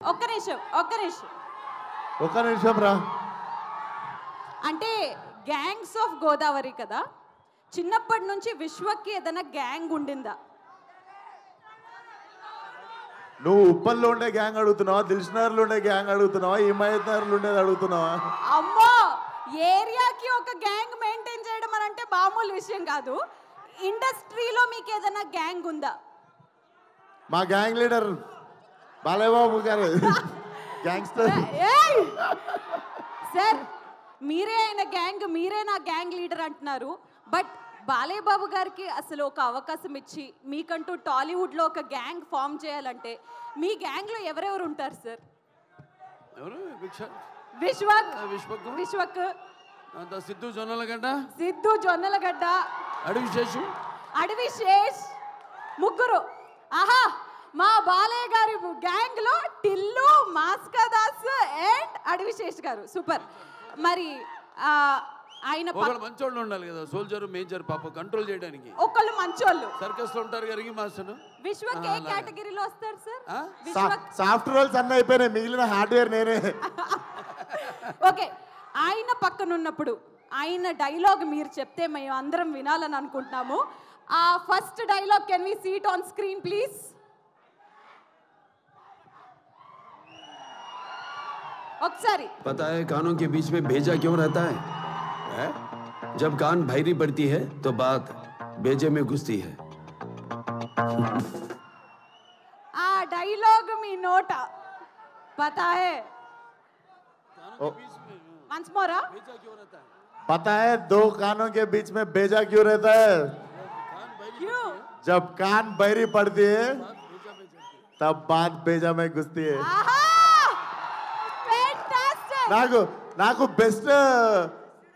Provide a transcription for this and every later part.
ఒక్క నిమిషం రా. అంటే గ్యాంగ్స్ ఆఫ్ గోదావరి కదా, చిన్నప్పటి నుంచి విశ్వకి ఏదైనా గ్యాంగ్ ఉండిందా? నువ్వు ఉప్పల్లో ఉండే గ్యాంగ్ అడుగుతున్నావా, దిల్సుఖ్నగర్లో ఉండే గ్యాంగ్ అడుగుతున్నావా, హిమాయత్ నగర్లో ఉండేది అడుగుతున్నావా? అమ్మో, ఏరియాకి ఒక గ్యాంగ్ మెయింటైన్ చేయడం అని అంటే మామూలు విషయం కాదు. ఇండస్ట్రీలో మీకు ఏదైనా గ్యాంగ్ ఉందా? మా గ్యాంగ్ లీడర్ బాలయ్యబాబు గారు గ్యాంగ్స్టర్. సార్, మీరే ఆయన గ్యాంగ్, మీరే నా గ్యాంగ్ లీడర్ అంటున్నారు. బట్ బాలయ్యబాబు గారికి అసలు ఒక అవకాశం ఇచ్చి మీకంటూ టాలీవుడ్లో ఒక గ్యాంగ్ ఫామ్ చేయాలంటే మీ గ్యాంగ్లో ఎవరెవరు ఉంటారు సార్? విశ్వక్, సిద్ధు జొన్నలగడ్డ, అడవిశేష్, ముగ్గురు. ఆహా, మా బాలయ్య గారి గ్యాంగ్ లో టిల్లు, మాస్కాదాస్ అండ్ అడవిశేష్ గారు. సూపర్. మరి ఆయన మంచోళ్ళు ఉండాలి కదా, సోల్జర్ మేజర్ పాప కంట్రోల్ చేయడానికి. ఒకళ్ళు మంచోళ్ళు సర్కస్ లో ఉంటారు గరిగి మాస్టర్. విశ్వక్ ఏ కేటగిరీలో వస్తారు సార్? సాఫ్ట్ రోల్స్ అన్నీ అయిపోయినాయి, మిగిలిన హార్డ్వేర్ నేనే. ఓకే, ఆయన పక్కన ఉన్నప్పుడు ఆయన డైలాగ్ మీరు చెప్తే మేము అందరం వినాలని అనుకుంటున్నాము. ఆ first dialogue can we see it on screen please? ఒకసారి. पता है कानों के बीच में भेजा क्यों रहता है? जब कान भैरी पड़ती है तो बात भेजे में घुसती है. ఆ డైలాగ్ మీ నోట పతా హై? Once more. पता है दो कानों के बीच में भेजा क्यों रहता है? क्यों? जब कान बहरी पड़ती है तब बात भेजा में घुसती है. నాకు బెస్ట్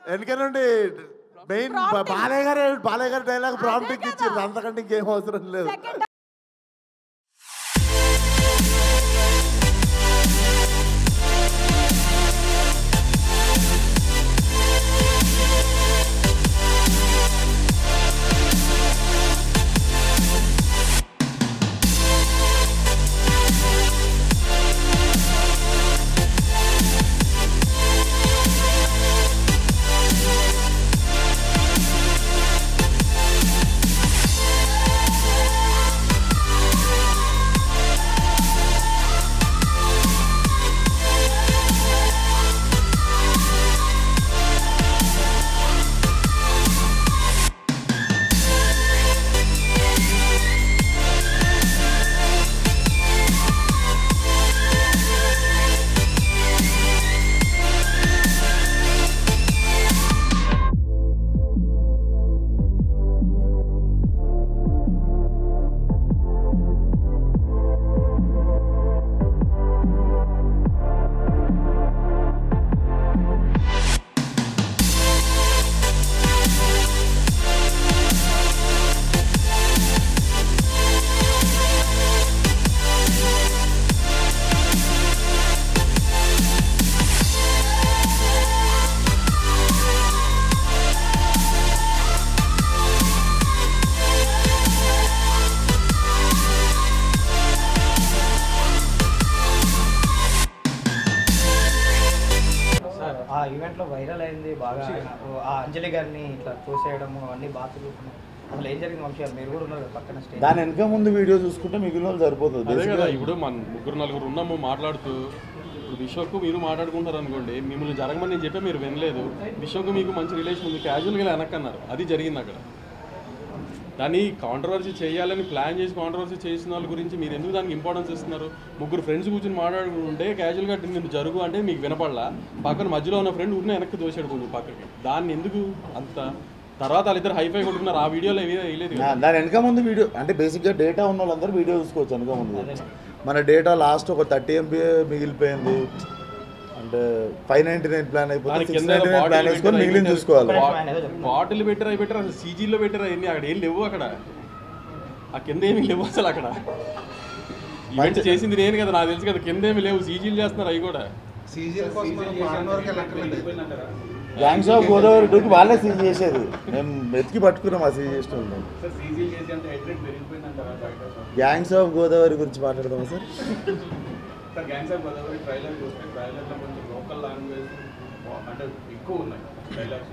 వెనక నుండి మెయిన్ బాలయ్య గారి డైలాగ్ ప్రాంప్ట్ ఇచ్చారు, అంతకంటే ఇంకేం అవసరం లేదు. ఆ ఈవెంట్లో వైరల్ అయింది బాగా, ఆ అంజలి గారిని ఇట్లా చూసేయడము అన్ని బాతులు. అసలు ఏం జరిగింది వంశీ గారు? మీరు కూడా ఉన్నారు పక్కన స్టేజ్, దాని వెనక ముందు వీడియో చూసుకుంటే మిగిలిన వాళ్ళు సరిపోతుంది. అదే కదా, ఇప్పుడు మన ముగ్గురు నలుగురు ఉన్నాము మాట్లాడుతూ, ఇప్పుడు విశ్వకు మీరు మాట్లాడుకుంటారు అనుకోండి, మిమ్మల్ని జరగమని నేను చెప్పే మీరు వినలేదు. విశ్వకు మీకు మంచి రిలేషన్ ఉంది, క్యాజువల్గా వెనక్కన్నారు, అది జరిగింది అక్కడ. దాన్ని కాంట్రవర్సీ చేయాలని ప్లాన్ చేసి కాంట్రవర్సీ చేసిన వాళ్ళ గురించి మీరు ఎందుకు దానికి ఇంపార్టెన్స్ ఇస్తున్నారు? ముగ్గురు ఫ్రెండ్స్ కూర్చొని మాట్లాడుకుంటే క్యాజువల్గా నేను జరుగు అంటే మీకు వినపడలా, పక్కన మధ్యలో ఉన్న ఫ్రెండ్ ఊరిని వెనక్కి దోశాడు కొంచెం పక్కకి, దాన్ని ఎందుకు అంత తర్వాత వాళ్ళిద్దరు హైఫై కొట్టుకున్నారు. ఆ వీడియోలో వేయలేదు. దాని వెనక ముందు వీడియో అంటే బేసిక్గా డేటా ఉన్న వాళ్ళందరూ వీడియో చూసుకోవచ్చు. వెనక ముందు మన డేటా లాస్ట్ ఒక 30 MB మిగిలిపోయింది అంటే 599 ప్లాన్ అయిపోతుంది, 699 ప్లాన్ వేసుకొని మిగిలిన చూసుకోవాలి. బాటిల్ పెట్టారు, అవి పెట్టారు, అసలు సీజీలో పెట్టారు, అవన్నీ అక్కడ ఏం లేవు. అక్కడ ఆ కింద ఏమీ లేవు అసలు. అక్కడ ఈవెంట్ చేసింది నేను కదా, నాకు తెలుసు కదా, కింద ఏమి లేవు, సీజీలు చేస్తున్నారు అవి కూడా. గ్యాంగ్స్ ఆఫ్ గోదావరి 2కి వాళ్ళే సీజ్ చేసేది, మేము వెతికి పట్టుకున్నాం ఆ సీజ్ చేసిన. గ్యాంగ్స్ ఆఫ్ గోదావరి గురించి మాట్లాడదామా సార్? ఒక్క గ్యాంగ్స్ ఆఫ్ గోదావరి ట్రైలర్ చూస్తే ట్రైలర్లో కొంచెం లోకల్ లాంగ్వేజ్ అంటే ఎక్కువ ఉన్నాయి డైలాగ్స్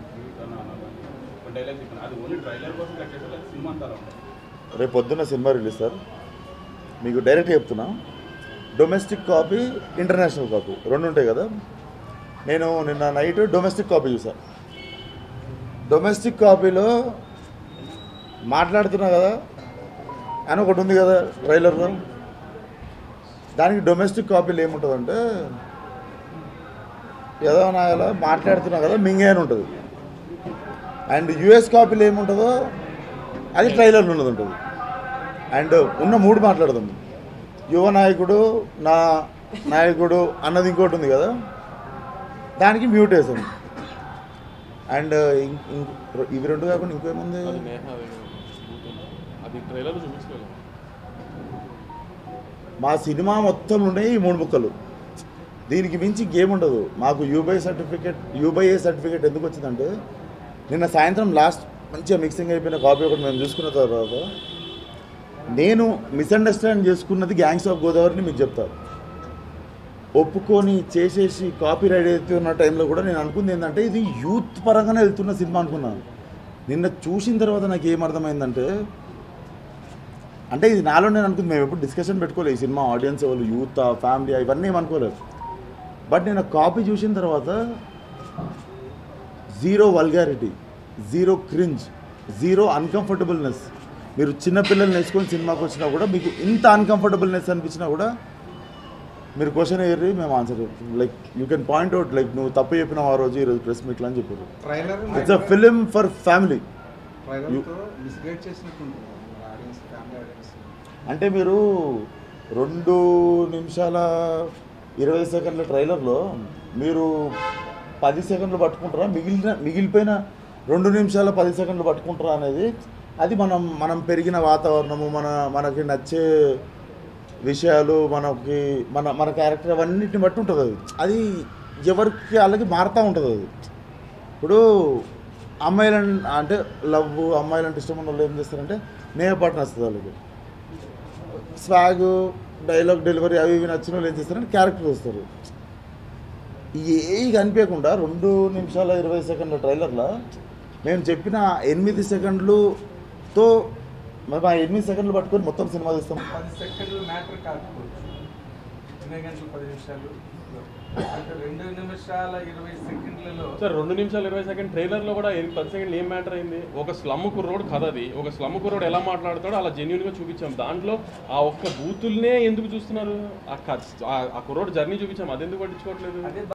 డైలాగ్స్ ఇప్పుడు అది ఓన్లీ ట్రైలర్ కోసం కట్టేసి అది సినిమా అంటారా? రేపు పొద్దున్న సినిమా రిలీజ్ సార్, మీకు డైరెక్ట్ చెప్తున్నా. డొమెస్టిక్ కాపీ, ఇంటర్నేషనల్ కాపీ రెండు ఉంటాయి కదా. నేను నిన్న నైట్ డొమెస్టిక్ కాపీ చూసాను. డొమెస్టిక్ కాపీలో మాట్లాడుతున్నా కదా అని ఒకటి ఉంది కదా ట్రైలర్లో. దానికి డొమెస్టిక్ కాపీలో ఏముంటుందంటే ఏదో నాయలా మాట్లాడుతున్నా కదా మింగే అని ఉంటుంది. అండ్ యుఎస్ కాపీలో ఏముంటుందో అది ట్రైలర్లో ఉన్నది ఉంటుంది. అండ్ ఉన్న మూడు మాట్లాడదాం. యువ నాయకుడు, నా నాయకుడు అన్నది ఇంకోటి ఉంది కదా, దానికి మ్యూట్ వేసాం. అండ్ ఇవి రెండు కాకుండా ఇంకేముంది, అది ట్రైలర్ చూపించుకోలేదు. మా సినిమా మొత్తం ఉన్నాయి ఈ మూడు ముక్కలు. దీనికి మించి గేమ్ ఉండదు. మాకు యూబై ఏ సర్టిఫికేట్ ఎందుకు వచ్చిందంటే నిన్న సాయంత్రం లాస్ట్ మంచిగా మిక్సింగ్ అయిపోయిన కాపీ ఒకటి మేము చూసుకున్న తర్వాత నేను మిస్అండర్స్టాండ్ చేసుకున్నది గ్యాంగ్స్ ఆఫ్ గోదావరిని మీకు చెప్తాను. ఒప్పుకొని చేసేసి కాపీ రైట్ అవుతున్న టైంలో కూడా నేను అనుకుంది ఏంటంటే ఇది యూత్ పరంగానే వెళ్తున్న సినిమా అనుకున్నాను. నిన్న చూసిన తర్వాత నాకు ఏమర్థమైందంటే, అంటే ఇది నాలో నేను అనుకుంది, మేము ఎప్పుడు డిస్కషన్ పెట్టుకోలేదు ఈ సినిమా ఆడియన్స్ వాళ్ళు యూత్ ఫ్యామిలీ ఇవన్నీ ఏమనుకోలేదు. బట్ నేను కాపీ చూసిన తర్వాత zero vulgarity, zero cringe, zero uncomfortableness. మీరు చిన్నపిల్లల్ని నేర్చుకొని సినిమాకి వచ్చినా కూడా మీకు ఇంత అన్కంఫర్టబుల్నెస్ అనిపించినా కూడా మీరు క్వశ్చన్ అయ్యారు, మేము ఆన్సర్ చెప్తాం. Like you can point out, like నువ్వు తప్పు చెప్పినావు ఆ రోజు ఈరోజు ప్రెస్ మీట్లో అని చెప్పారు. It's a film for family. అంటే మీరు 2 నిమిషాల 20 సెకండ్ల ట్రైలర్లో మీరు 10 సెకండ్లు పట్టుకుంటారా, మిగిలిపోయిన 2 నిమిషాల 10 సెకండ్లు పట్టుకుంటారా అనేది అది మనం పెరిగిన వాతావరణము, మనకి నచ్చే విషయాలు, మన క్యారెక్టర్ అవన్నిటిని బట్టి ఉంటుంది. అది ఎవరికి వాళ్ళకి మారుతూ ఉంటుంది. అది ఇప్పుడు అమ్మాయిలంటే అంటే లవ్, అమ్మాయిలంటే ఇష్టం ఉన్న వాళ్ళు ఏం చేస్తారంటే నేపాటు నచ్చుతుంది వాళ్ళకి, స్వాగ్, డైలాగ్ డెలివరీ అవి ఇవి నచ్చిన వాళ్ళు ఏం చేస్తారంటే క్యారెక్టర్ వస్తారు. ఏవి కనిపించకుండా 2 నిమిషాల 20 సెకండ్ల ట్రైలర్లో మేము చెప్పిన 8 సెకండ్లతో మేము ఆ 8 సెకండ్లు పట్టుకొని మొత్తం సినిమా తీస్తాం. 10 సెకండ్లు మ్యాటర్ కాకపోవచ్చు, 2 గంటలు 10 నిమిషాలు అంటే 2 నిమిషాల 20 సెకండ్లలో సార్ 2 నిమిషాలు 20 సెకండ్ ట్రైలర్లో కూడా 10 సెకండ్లు ఏం మ్యాటర్ అయింది? ఒక స్లమ్ కుర్రోడ్ కథ అది. ఒక స్లమ్ కుర్రోడ్ ఎలా మాట్లాడతాడో అలా జెన్యున్గా చూపించాం. దాంట్లో ఆ ఒక్క బూతుల్నే ఎందుకు చూస్తున్నారు? ఆ కుర్రోడ్ జర్నీ చూపించాం, అది ఎందుకు పట్టించుకోవట్లేదు?